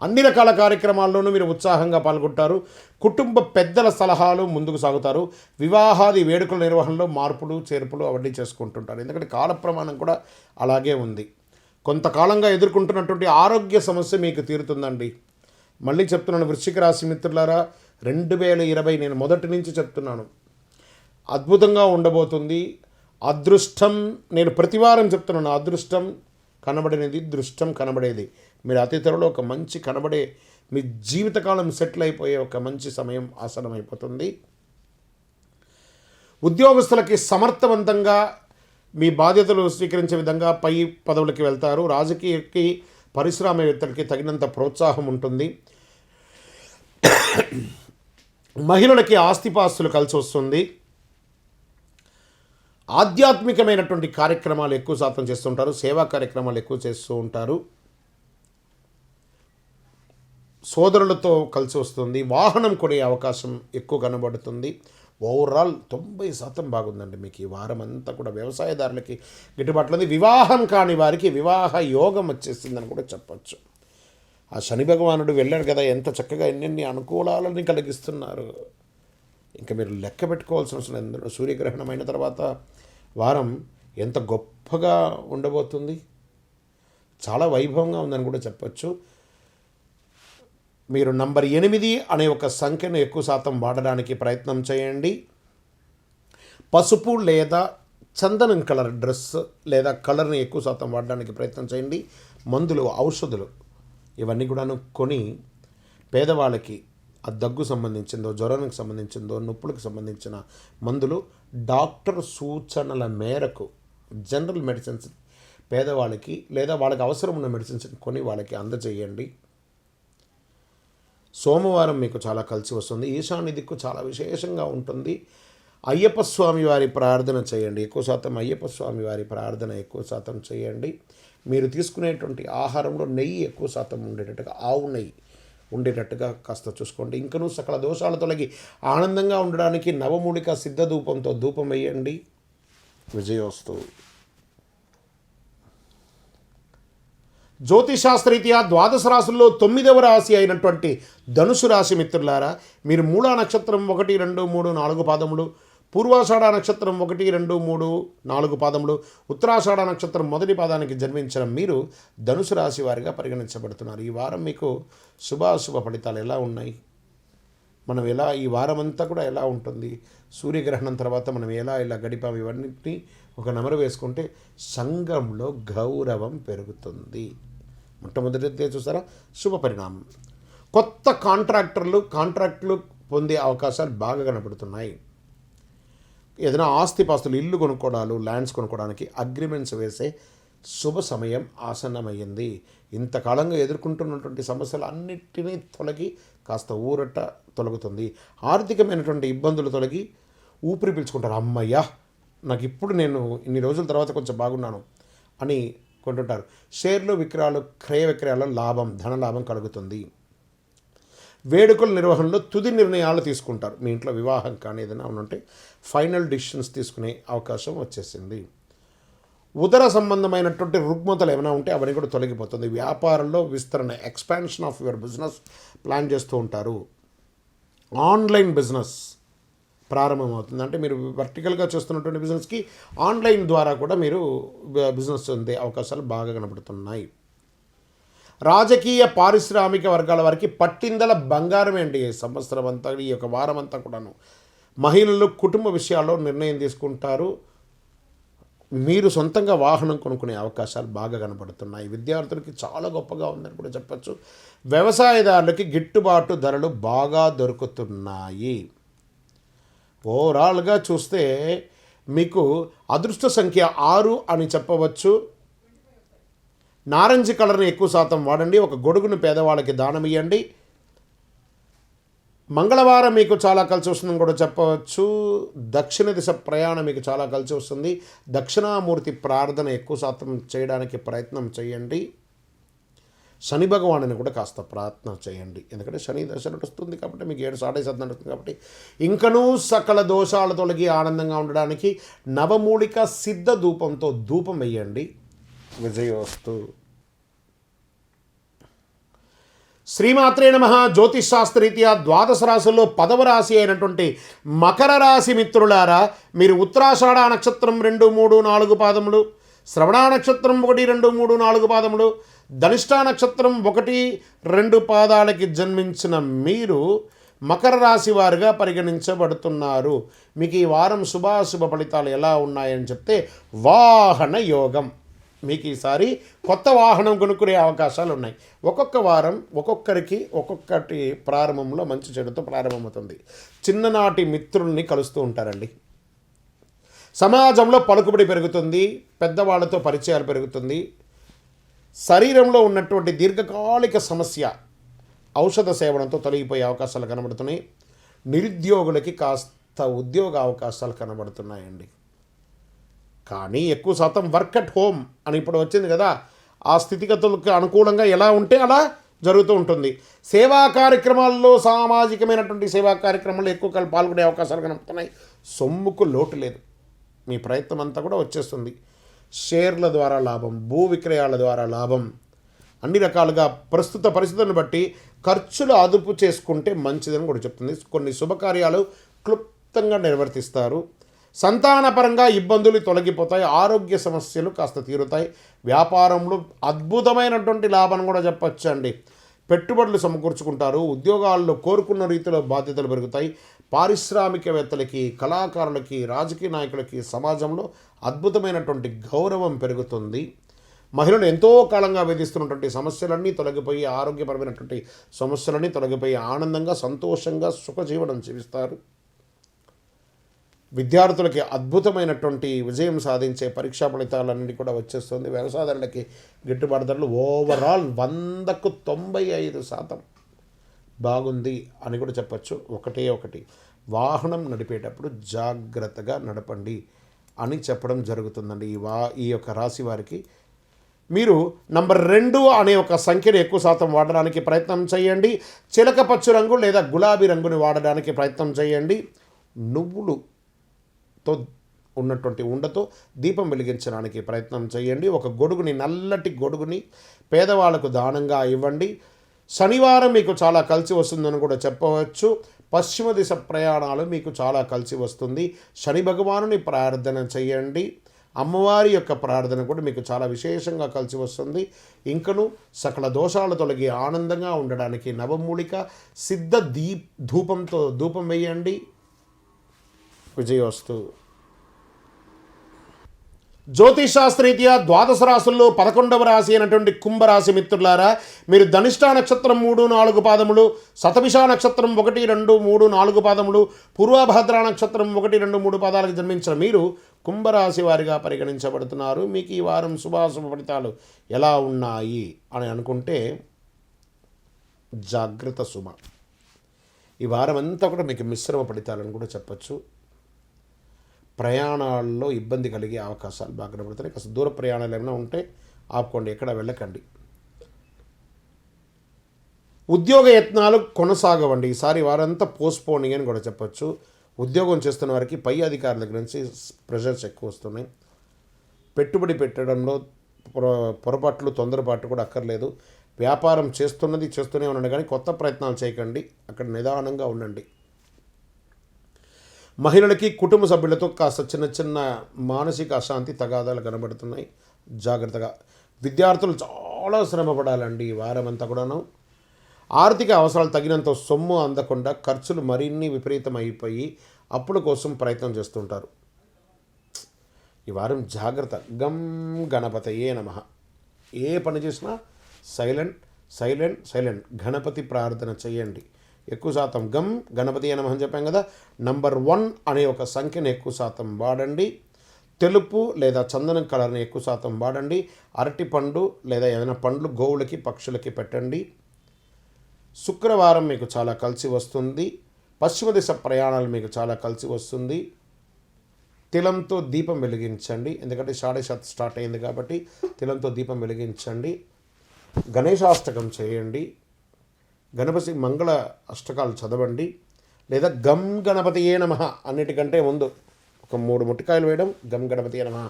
అన్ని రకాల కార్యక్రమాల్లోనూ మీరు ఉత్సాహంగా పాల్గొంటారు. కుటుంబ పెద్దల సలహాలు ముందుకు సాగుతారు. వివాహాది వేడుకల నిర్వహణలో మార్పులు చేర్పులు అవన్నీ చేసుకుంటుంటారు. ఎందుకంటే కాల ప్రమాణం కూడా అలాగే ఉంది. కొంతకాలంగా ఎదుర్కొంటున్నటువంటి ఆరోగ్య సమస్య మీకు తీరుతుందండి. మళ్ళీ చెప్తున్నాను వృశ్చిక రాశి మిత్రులారా, 2020 నేను మొదటి నుంచి చెప్తున్నాను, అద్భుతంగా ఉండబోతుంది. అదృష్టం, నేను ప్రతివారం చెప్తున్నాను, అదృష్టం కనబడినది, దృష్టం కనబడేది. మీరు అతి త్వరలో ఒక మంచి కనబడే, మీ జీవితకాలం సెటిల్ అయిపోయే ఒక మంచి సమయం ఆసనమైపోతుంది. ఉద్యోగస్తులకి సమర్థవంతంగా మీ బాధ్యతలు స్వీకరించే విధంగా పై పదవులకి వెళ్తారు. రాజకీయకి, పరిశ్రమవేత్తలకి తగినంత ప్రోత్సాహం ఉంటుంది. మహిళలకి ఆస్తిపాస్తులు కలిసి వస్తుంది. ఆధ్యాత్మికమైనటువంటి కార్యక్రమాలు ఎక్కువ శాతం చేస్తుంటారు. సేవా కార్యక్రమాలు ఎక్కువ చేస్తూ ఉంటారు. సోదరులతో కలిసి వస్తుంది. వాహనం కొనే అవకాశం ఎక్కువ కనబడుతుంది. ఓవరాల్ 90% బాగుందండి మీకు ఈ వారం అంతా కూడా. వ్యవసాయదారులకి గిట్టుబాట్లు ఉంది. వివాహం కాని వారికి వివాహ యోగం వచ్చేసిందని కూడా చెప్పచ్చు. ఆ శని భగవానుడు వెళ్ళాడు కదా, ఎంత చక్కగా ఎన్నెన్ని అనుకూలాలని కలిగిస్తున్నారు. ఇంకా మీరు లెక్క పెట్టుకోవాల్సిన అవసరం లేదు. సూర్యగ్రహణం అయిన తర్వాత వారం ఎంత గొప్పగా ఉండబోతుంది, చాలా వైభవంగా ఉందని కూడా చెప్పచ్చు. మీరు నంబర్ 8 అనే ఒక సంఖ్యను ఎక్కువ శాతం వాడడానికి ప్రయత్నం చేయండి. పసుపు లేదా చందనం కలర్ డ్రెస్ లేదా కలర్ని ఎక్కువ శాతం వాడడానికి ప్రయత్నం చేయండి. మందులు, ఔషధులు ఇవన్నీ కూడాను కొని పేదవాళ్ళకి ఆ దగ్గు సంబంధించిందో, జ్వరానికి సంబంధించిందో, నొప్పులకు సంబంధించిన మందులు డాక్టర్ సూచనల మేరకు జనరల్ మెడిసిన్స్ పేదవాళ్ళకి లేదా వాళ్ళకి అవసరం ఉన్న మెడిసిన్స్ కొని వాళ్ళకి అందజేయండి. సోమవారం మీకు చాలా కలిసి వస్తుంది. ఈశాన్య దిక్కు చాలా విశేషంగా ఉంటుంది. అయ్యప్ప స్వామి వారి ప్రార్థన చేయండి. ఎక్కువ శాతం అయ్యప్ప స్వామి వారి ప్రార్థన ఎక్కువ శాతం చేయండి. మీరు తీసుకునేటువంటి ఆహారంలో నెయ్యి ఎక్కువ శాతం ఉండేటట్టుగా, ఆవు నెయ్యి ఉండేటట్టుగా కాస్త చూసుకోండి. ఇంకనూ సకల దోషాల తొలగి ఆనందంగా ఉండడానికి నవమూలిక సిద్ధ ధూపంతో ధూపం వేయండి. విజయోస్తు. జ్యోతిశాస్త్రరీత్యా ద్వాదశ రాశుల్లో 9వ రాశి అయినటువంటి ధనుసు రాశి మిత్రులారా, మీరు మూలా నక్షత్రం 1, 2, 3, 4 పాదములు, పూర్వాషాఢ నక్షత్రం 1, 2, 3, 4 పాదములు, ఉత్తరాషాఢ నక్షత్రం మొదటి పాదానికి జన్మించిన మీరు ధనుసు రాశి వారిగా పరిగణించబడుతున్నారు. ఈ వారం మీకు శుభాశుభ ఫలితాలు ఎలా ఉన్నాయి, మనం ఎలా ఈ వారం అంతా కూడా ఎలా ఉంటుంది, సూర్యగ్రహణం తర్వాత మనం ఎలా గడిపాము, ఇవన్నింటినీ ఒక నెమరు వేసుకుంటే సంఘంలో గౌరవం పెరుగుతుంది. మొట్టమొదటి చూసారా, శుభ పరిణామం. కొత్త కాంట్రాక్టులు పొందే అవకాశాలు బాగా కనబడుతున్నాయి. ఏదైనా ఆస్తిపాస్తులు, ఇల్లు కొనుక్కోవడాలు, ల్యాండ్స్ కొనుక్కోవడానికి అగ్రిమెంట్స్ వేసే శుభ సమయం ఆసన్నమయ్యింది. ఇంతకాలంగా ఎదుర్కొంటున్నటువంటి సమస్యలు అన్నిటినీ తొలగి కాస్త ఊరట తొలగుతుంది. ఆర్థికమైనటువంటి ఇబ్బందులు తొలగి ఊపిరి పీల్చుకుంటారు. అమ్మయ్యా, నాకు ఇప్పుడు నేను ఇన్ని రోజుల తర్వాత కొంచెం బాగున్నాను అని కొంటుంటారు. షేర్లు, విక్రయాలు, క్రయ విక్రయాల్లో లాభం, ధనలాభం కలుగుతుంది. వేడుకల నిర్వహణలో తుది నిర్ణయాలు తీసుకుంటారు. మీ ఇంట్లో వివాహం కానీ ఏదైనా ఉంటే ఫైనల్ డిసిషన్స్ తీసుకునే అవకాశం వచ్చేసింది. ఉదర సంబంధమైనటువంటి రుగ్మతలు ఏమైనా ఉంటే అవన్నీ కూడా తొలగిపోతుంది. వ్యాపారంలో విస్తరణ, expansion of your business plan చేస్తూ ఉంటారు. ఆన్లైన్ బిజినెస్ ప్రారంభమవుతుంది. అంటే మీరు వర్టికల్గా చేస్తున్నటువంటి బిజినెస్కి ఆన్లైన్ ద్వారా కూడా మీరు బిజినెస్ పొందే అవకాశాలు బాగా కనబడుతున్నాయి. రాజకీయ, పారిశ్రామిక వర్గాల వారికి పట్టిందల బంగారమే అండి ఈ సంవత్సరం అంతా, ఈ యొక్క వారం అంతా కూడాను. మహిళలు కుటుంబ విషయాల్లో నిర్ణయం తీసుకుంటారు. మీరు సొంతంగా వాహనం కొనుక్కునే అవకాశాలు బాగా కనబడుతున్నాయి. విద్యార్థులకి చాలా గొప్పగా ఉందని కూడా చెప్పచ్చు. వ్యవసాయదారులకి గిట్టుబాటు ధరలు బాగా దొరుకుతున్నాయి. ఓవరాల్గా చూస్తే మీకు అదృష్ట సంఖ్య 6 అని చెప్పవచ్చు. నారింజ కలర్ని ఎక్కువ శాతం వాడండి. ఒక గొడుగును పేదవాళ్ళకి దానం ఇవ్వండి. మంగళవారం మీకు చాలా కలిసి వస్తుందని కూడా చెప్పవచ్చు. దక్షిణ దిశ ప్రయాణం మీకు చాలా కలిసి వస్తుంది. దక్షిణామూర్తి ప్రార్థన ఎక్కువ శాతం చేయడానికి ప్రయత్నం చేయండి. శని భగవానుని కూడా కాస్త ప్రార్థన చేయండి. ఎందుకంటే శని దశ నడుస్తుంది కాబట్టి మీకు 7.7 నడుస్తుంది కాబట్టి ఇంకనూ సకల దోషాలు తొలగి ఆనందంగా ఉండడానికి నవమూలిక సిద్ధ ధూపంతో ధూపం వేయండి. విజయోస్తు. శ్రీమాత్రే నమః. జ్యోతిషాస్త్రరీత్యా ద్వాదశ రాశుల్లో 10వ రాశి అయినటువంటి మకర రాశి మిత్రులారా, మీరు ఉత్తరాషాఢ నక్షత్రం 2, 3, 4 పాదములు, శ్రవణ నక్షత్రం 1, 2, 3, 4 పాదములు, ధనిష్ఠా నక్షత్రం 1, 2 పాదాలకి జన్మించిన మీరు మకర రాశి వారుగా పరిగణించబడుతున్నారు. మీకు ఈ వారం శుభాశుభ ఫలితాలు ఎలా ఉన్నాయని చెప్తే, వాహన యోగం. మీకు ఈసారి కొత్త వాహనం కొనుక్కునే అవకాశాలు ఉన్నాయి. ఒక్కొక్క వారం ఒక్కొక్కరికి ఒక్కొక్కటి ప్రారంభంలో మంచి చెడుతో ప్రారంభమవుతుంది. చిన్ననాటి మిత్రుల్ని కలుస్తూ ఉంటారండి. సమాజంలో పలుకుబడి పెరుగుతుంది. పెద్దవాళ్ళతో పరిచయాలు పెరుగుతుంది. శరీరంలో ఉన్నటువంటి దీర్ఘకాలిక సమస్య ఔషధ సేవనంతో తొలగిపోయే అవకాశాలు కనబడుతున్నాయి. నిరుద్యోగులకి కాస్త ఉద్యోగ అవకాశాలు కనబడుతున్నాయండి. కానీ ఎక్కువ శాతం వర్క్ అట్ హోమ్ అని ఇప్పుడు వచ్చింది కదా, ఆ స్థితిగతులకు అనుకూలంగా ఎలా ఉంటే అలా జరుగుతూ ఉంటుంది. సేవా కార్యక్రమాల్లో, సామాజికమైనటువంటి సేవా కార్యక్రమాల్లో ఎక్కువ కాలం పాల్గొనే అవకాశాలు కనబడుతున్నాయి. సొమ్ముకు లోటు లేదు, మీ ప్రయత్నం అంతా కూడా వచ్చేస్తుంది. షేర్ల ద్వారా లాభం, భూ విక్రయాల ద్వారా లాభం, అన్ని రకాలుగా ప్రస్తుత పరిస్థితులను బట్టి ఖర్చులు అదుపు చేసుకుంటే మంచిదని కూడా చెప్తుంది. కొన్ని శుభకార్యాలు క్లుప్తంగా నిర్వర్తిస్తారు. సంతానపరంగా ఇబ్బందులు తొలగిపోతాయి. ఆరోగ్య సమస్యలు కాస్త తీరుతాయి. వ్యాపారంలో అద్భుతమైనటువంటి లాభం కూడా చెప్పచ్చు అండి. పెట్టుబడులు సమకూర్చుకుంటారు. ఉద్యోగాల్లో కోరుకున్న రీతిలో బాధ్యతలు పెరుగుతాయి. పారిశ్రామికవేత్తలకి, కళాకారులకి, రాజకీయ నాయకులకి సమాజంలో అద్భుతమైనటువంటి గౌరవం పెరుగుతుంది. మహిళలు ఎంతో కాలంగా వేధిస్తున్నటువంటి సమస్యలన్నీ తొలగిపోయి, ఆరోగ్యపరమైనటువంటి సమస్యలన్నీ తొలగిపోయి ఆనందంగా, సంతోషంగా సుఖజీవనం జీవిస్తారు. విద్యార్థులకి అద్భుతమైనటువంటి విజయం సాధించే పరీక్షా ఫలితాలన్నీ కూడా వచ్చేస్తుంది. వ్యవసాయదారులకి గిట్టుబాటు ధరలు ఓవరాల్ 100కు 95% బాగుంది అని కూడా చెప్పచ్చు. ఒకటి వాహనం నడిపేటప్పుడు జాగ్రత్తగా నడపండి అని చెప్పడం జరుగుతుందండి. ఈ యొక్క రాశి వారికి మీరు నంబర్ 2 అనే ఒక సంఖ్యను ఎక్కువ శాతం వాడడానికి ప్రయత్నం చేయండి. చిలక పచ్చు రంగు లేదా గులాబీ రంగుని వాడడానికి ప్రయత్నం చేయండి. నువ్వులుతో ఉన్నటువంటి ఉండతో దీపం వెలిగించడానికి ప్రయత్నం చేయండి. ఒక గొడుగుని, నల్లటి గొడుగుని పేదవాళ్ళకు దానంగా ఇవ్వండి. శనివారం మీకు చాలా కలిసి వస్తుందని కూడా చెప్పవచ్చు. పశ్చిమ దిశ ప్రయాణాలు మీకు చాలా కలిసి వస్తుంది. శని భగవానుని ప్రార్థన చేయండి. అమ్మవారి యొక్క ప్రార్థన కూడా మీకు చాలా విశేషంగా కలిసి వస్తుంది. ఇంకను సకల దోషాలు తొలగి ఆనందంగా ఉండడానికి నవమూలిక సిద్ధ ధూపంతో ధూపం వేయండి. విజయోస్తు. జ్యోతిషాస్త్రరీత్యా ద్వాదశ రాశుల్లో 11వ రాశి అయినటువంటి కుంభరాశి మిత్రులారా, మీరు ధనిష్ఠా నక్షత్రం 3-4 పాదములు, శతభిష నక్షత్రం 1-2-3-4 పాదములు, పూర్వభద్ర నక్షత్రం 1-2-3 పాదాలకు జన్మించిన మీరు కుంభరాశి వారిగా పరిగణించబడుతున్నారు. మీకు ఈ వారం శుభాశుభ ఫలితాలు ఎలా ఉన్నాయి అని అనుకుంటే జాగ్రత్త శుభ. ఈ వారం అంతా కూడా మీకు మిశ్రమ ఫలితాలని కూడా చెప్పచ్చు. ప్రయాణాల్లో ఇబ్బంది కలిగే అవకాశాలు బాగా కనబడుతున్నాయి. కాస్త దూర ప్రయాణాలు ఏమైనా ఉంటే ఆపుకోండి, ఎక్కడ వెళ్ళకండి. ఉద్యోగ యత్నాలు కొనసాగవండి. ఈసారి వారంతా పోస్ట్పోనింగ్ అని కూడా చెప్పచ్చు. ఉద్యోగం చేస్తున్న వారికి పై అధికారుల దగ్గర నుంచి ప్రెషర్స్ ఎక్కువ వస్తున్నాయి. పెట్టుబడి పెట్టడంలో పొరపాట్లు, తొందరపాటు కూడా అక్కర్లేదు. వ్యాపారం చేస్తూనే ఉండండి, కానీ కొత్త ప్రయత్నాలు చేయకండి. అక్కడ నిదానంగా ఉండండి. మహిళలకి కుటుంబ సభ్యులతో కాస్త చిన్న మానసిక అశాంతి తగాదాలు కనబడుతున్నాయి. జాగ్రత్తగా. విద్యార్థులు చాలా శ్రమ పడాలండి ఈ వారం అంతా కూడాను. ఆర్థిక అవసరాలు తగినంత సొమ్ము అందకుండా ఖర్చులు మరిన్ని విపరీతం అయిపోయి అప్పుల కోసం ప్రయత్నం చేస్తుంటారు. ఈ వారం జాగ్రత్త. గం గణపతయే నమః. ఏ పని చేసినా సైలెంట్ గణపతి ప్రార్థన చేయండి. ఎక్కువ శాతం గం గణపతి నమః అని చెప్పాం కదా. నంబర్ 1 అనే ఒక సంఖ్యను ఎక్కువ శాతం వాడండి. తెలుపు లేదా చందనం కలర్ని ఎక్కువ శాతం వాడండి. అరటి పండు లేదా ఏదైనా పండ్లు గోవులకి, పక్షులకి పెట్టండి. శుక్రవారం మీకు చాలా కలిసి వస్తుంది. పశ్చిమ దిశ ప్రయాణాలు మీకు చాలా కలిసి వస్తుంది. తిలంతో దీపం వెలిగించండి, ఎందుకంటే షాడేషత్ స్టార్ట్ అయింది కాబట్టి తిలంతో దీపం వెలిగించండి. గణేశాష్టకం చేయండి. గణపతి మంగళ అష్టకాలు చదవండి. లేదా గం గణపతియే నమః అన్నిటికంటే ముందు ఒక 3 ముట్టికాయలు వేయడం, గం గణపతియే నమః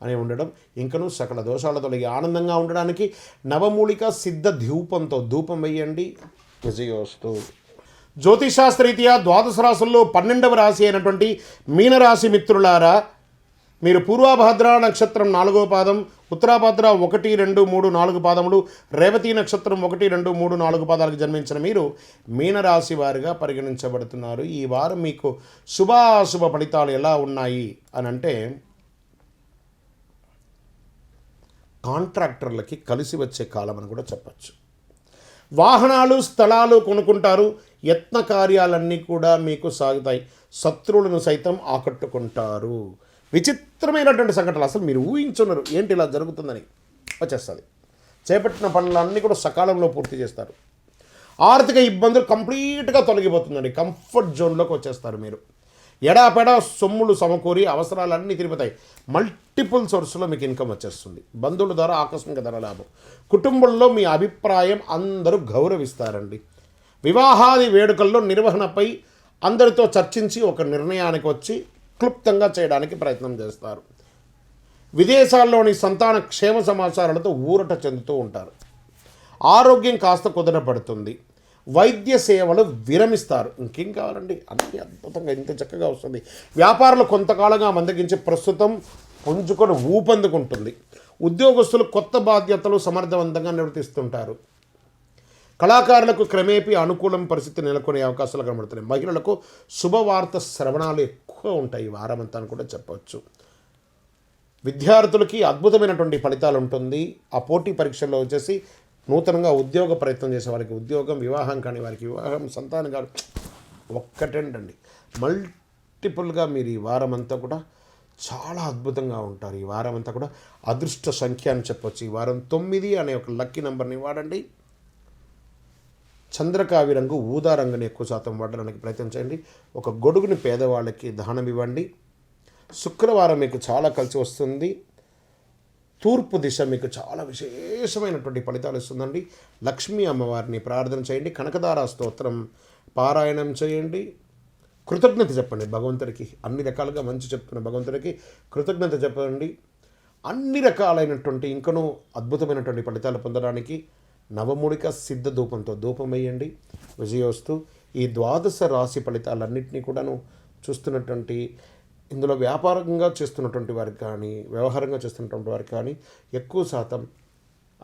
అని ఉండడం. ఇంకను సకల దోషాల తొలగి ఆనందంగా ఉండడానికి నవమూలిక సిద్ధ ధూపంతో ధూపం వేయండి. విజయోస్తు. జ్యోతిషాస్త్రరీత్యా ద్వాదశ రాశుల్లో 12వ రాశి అయినటువంటి మీనరాశి మిత్రులారా, మీరు పూర్వభద్ర నక్షత్రం 4వ పాదం, ఉత్తరాభద్ర 1, 2, 3, 4 పాదములు, రేవతి నక్షత్రం 1, 2, 3, 4 పాదాలకు జన్మించిన మీరు మీనరాశి వారిగా పరిగణించబడుతున్నారు. ఈ వారం మీకు శుభాశుభ ఫలితాలు ఎలా ఉన్నాయి అని అంటే, కాంట్రాక్టర్లకి కలిసి వచ్చే కాలం అని కూడా చెప్పచ్చు. వాహనాలు, స్థలాలు కొనుక్కుంటారు. యత్న కార్యాలన్నీ కూడా మీకు సాగుతాయి. శత్రువులను సైతం ఆకట్టుకుంటారు. విచిత్రమైనటువంటి సంఘటనలు అసలు మీరు ఊహించున్నారు, ఏంటి ఇలా జరుగుతుందని వచ్చేస్తుంది. చేపట్టిన పనులన్నీ కూడా సకాలంలో పూర్తి చేస్తారు. ఆర్థిక ఇబ్బందులు కంప్లీట్గా తొలగిపోతుందండి. కంఫర్ట్ జోన్లోకి వచ్చేస్తారు మీరు. ఎడాపెడా సొమ్ములు సమకూరి అవసరాలన్నీ తీరిపోతాయి. మల్టిపుల్ సోర్స్లో మీకు ఇన్కమ్ వచ్చేస్తుంది. బంధువుల ద్వారా ఆకస్మిక ధనలాభం. కుటుంబంలో మీ అభిప్రాయం అందరూ గౌరవిస్తారండి. వివాహాది వేడుకల్లో నిర్వహణపై అందరితో చర్చించి ఒక నిర్ణయానికి వచ్చి క్లుప్తంగా చేయడానికి ప్రయత్నం చేస్తారు. విదేశాల్లోని సంతాన క్షేమ సమాచారాలతో ఊరట చెందుతూ ఉంటారు. ఆరోగ్యం కాస్త కుదరపడుతుంది. వైద్య సేవలు విరమిస్తారు. ఇంకేం కావాలండి, అన్నీ అద్భుతంగా ఇంత చక్కగా వస్తుంది. వ్యాపారాలు కొంతకాలంగా మందగించి ప్రస్తుతం పుంజుకొని ఊపందుకుంటుంది. ఉద్యోగస్తులు కొత్త బాధ్యతలు సమర్థవంతంగా నిర్వర్తిస్తుంటారు. కళాకారులకు క్రమేపీ అనుకూలం పరిస్థితి నెలకొనే అవకాశాలు కనబడుతున్నాయి. మహిళలకు శుభవార్త శ్రవణాలు ఎక్కువ ఉంటాయి ఈ వారం అంతా అని కూడా చెప్పవచ్చు. విద్యార్థులకి అద్భుతమైనటువంటి ఫలితాలు ఉంటుంది. ఆ పోటీ పరీక్షల్లో వచ్చేసి నూతనంగా ఉద్యోగ ప్రయత్నం చేసే వారికి ఉద్యోగం, వివాహం కాని వారికి వివాహం, సంతానం కాని ఒక్కటేంటండి, మల్టిపుల్గా మీరు ఈ వారం అంతా కూడా చాలా అద్భుతంగా ఉంటారు. ఈ వారం అంతా కూడా అదృష్ట సంఖ్య అని చెప్పొచ్చు. ఈ వారం 9 అనే ఒక లక్కీ నెంబర్ని వాడండి. చంద్రకావి రంగు, ఊదా రంగుని ఎక్కువ శాతం వాడడానికి ప్రయత్నం చేయండి. ఒక గొడుగుని పేదవాళ్ళకి దానం ఇవ్వండి. శుక్రవారం మీకు చాలా కలిసి వస్తుంది. తూర్పు దిశ మీకు చాలా విశేషమైనటువంటి ఫలితాలు ఇస్తుందండి. లక్ష్మీ అమ్మవారిని ప్రార్థన చేయండి. కనకదార స్తోత్రం పారాయణం చేయండి. కృతజ్ఞత చెప్పండి భగవంతుడికి. అన్ని రకాలుగా మంచి చెప్తున్న భగవంతుడికి కృతజ్ఞత చెప్పండి. అన్ని రకాలైనటువంటి ఇంకనూ అద్భుతమైనటువంటి ఫలితాలు పొందడానికి నవముడిక సిద్ధ ధూపంతో ధూపం వేయండి. విజయోస్తు. ఈ ద్వాదశ రాశి ఫలితాలన్నింటినీ కూడాను చూస్తున్నటువంటి, ఇందులో వ్యాపారంగా చేస్తున్నటువంటి వారికి కానీ, వ్యవహారంగా చేస్తున్నటువంటి వారికి కానీ ఎక్కువ శాతం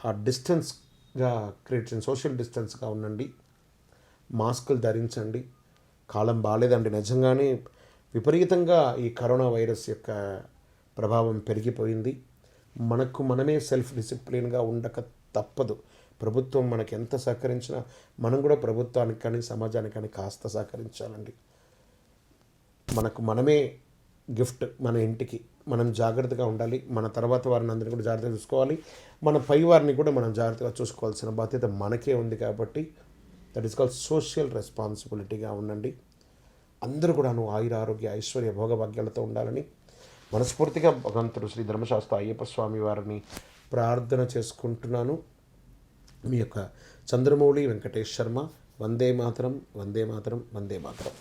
ఆ డిస్టెన్స్గా క్రియేట్ చేయండి. సోషల్ డిస్టెన్స్గా ఉండండి. మాస్కులు ధరించండి. కాలం బాగాలేదండి, నిజంగానే విపరీతంగా ఈ కరోనా వైరస్ యొక్క ప్రభావం పెరిగిపోయింది. మనకు మనమే సెల్ఫ్ డిసిప్లిన్గా ఉండక తప్పదు. ప్రభుత్వం మనకి ఎంత సహకరించినా మనం కూడా ప్రభుత్వానికి కానీ సమాజానికి కానీ కాస్త సహకరించాలండి. మనకు మనమే గిఫ్ట్. మన ఇంటికి మనం జాగ్రత్తగా ఉండాలి. మన తర్వాత వారిని అందరినీ కూడా జాగ్రత్తగా చూసుకోవాలి. మన పై వారిని కూడా మనం జాగ్రత్తగా చూసుకోవాల్సిన బాధ్యత మనకే ఉంది. కాబట్టి దట్ ఈస్ కాల్డ్ సోషల్ రెస్పాన్సిబిలిటీగా ఉండండి. అందరూ కూడాను ఆయుర ఆరోగ్య ఐశ్వర్య భోగభాగ్యాలతో ఉండాలని మనస్ఫూర్తిగా భగవంతుడు శ్రీ ధర్మశాస్త్ర అయ్యప్ప స్వామి వారిని ప్రార్థన చేసుకుంటున్నాను. మీ యొక్క చంద్రమౌళి వెంకటేష్ శర్మ. వందే మాతరం, వందే మాతరం, వందే మాతరం.